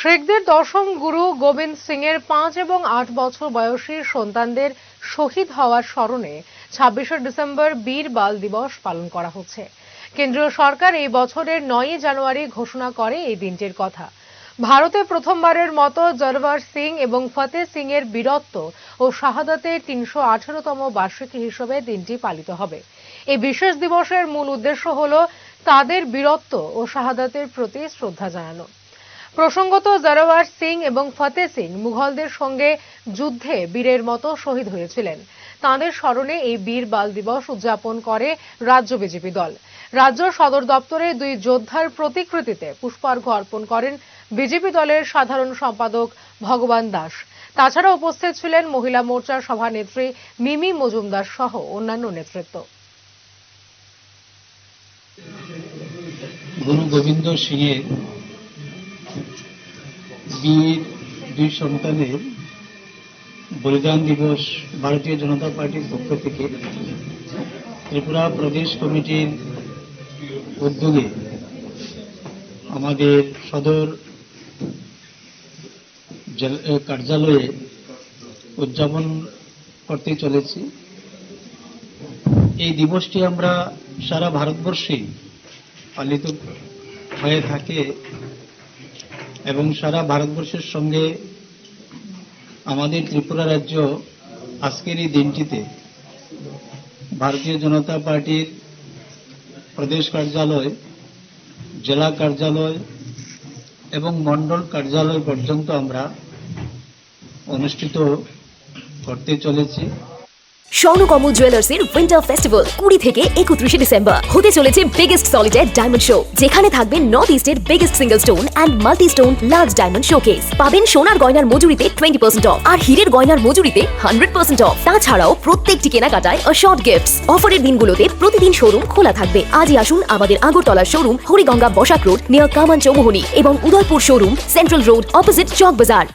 শিখদের দশম গুরু গোবিন্দ সিং এর 5 এবং 8 বছর বয়সী সন্তানদের শহীদ হওয়ার স্মরণে 26শে ডিসেম্বর বীর বাল দিবস পালন করা হচ্ছে। কেন্দ্রীয় সরকার এই বছরের 9 জানুয়ারি ঘোষণা করে এই দিনটির কথা। ভারতে প্রথমবারের মতো জোরাওয়ার সিং এবং ফতে সিং এর বীরত্ব ও শাহাদাতের 318তম বার্ষিকী হিসেবে দিনটি পালিত হবে। এই বিশেষ দিবসের মূল উদ্দেশ্য হল তাদের বীরত্ব ও শাহাদাতের প্রতি শ্রদ্ধা জানানো। প্রসঙ্গত, জোরাওয়ার সিং এবং ফতে সিং মুঘলদের সঙ্গে যুদ্ধে বীরের মতো শহীদ হয়েছিলেন। তাঁদের স্মরণে এই বীর বাল দিবস উদযাপন করে রাজ্য বিজেপি দল। রাজ্য সদর দপ্তরে দুই যোদ্ধার প্রতিকৃতিতে পুষ্পার্ঘ্য অর্পণ করেন বিজেপি দলের সাধারণ সম্পাদক ভগবান দাস। তাছাড়া উপস্থিত ছিলেন মহিলা মোর্চার সভানেত্রী মিমি মজুমদার সহ অন্যান্য নেতৃত্ব। গুরু গোবিন্দ সিং এর বীর দুই সন্তানের বলিদান দিবস ভারতীয় জনতা পার্টির পক্ষ থেকে ত্রিপুরা প্রদেশ কমিটির উদ্যোগে আমাদের সদর কার্যালয়ে উদযাপন করতে চলেছি। এই দিবসটি আমরা সারা ভারতবর্ষেই পালিত হয়ে থাকে এবং সারা ভারতবর্ষের সঙ্গে আমাদের ত্রিপুরা রাজ্য আজকের এই দিনটিতে ভারতীয় জনতা পার্টির প্রদেশ কার্যালয়, জেলা কার্যালয় এবং মণ্ডল কার্যালয় পর্যন্ত আমরা অনুষ্ঠিত করতে চলেছি। স্বর্ণকমল জুয়েলার্সের উইন্টার ফেস্টিভ্যাল 20 থেকে 31 ডিসেম্বর হতে চলেছে বিগেস্ট সলিটার ডায়মন্ড শো, যেখানে থাকবে নর্থ ইস্টের biggest single stone and multi stone large diamond showcase. পাবেন সোনার গয়নার মজুরিতে 20% অফ আর হীরের গয়নার মজুরিতে 100% অফ। তাছাড়াও প্রত্যেকটি কেনাকাটায় শর্ট গিফটস। অফারের দিনগুলোতে প্রতিদিন শোরুম খোলা থাকবে। আজই আসুন আমাদের আগরতলার showroom Hariganga Basak road near Kaman Chowmuhani এবং Udaipur showroom central road opposite Chowk বাজার।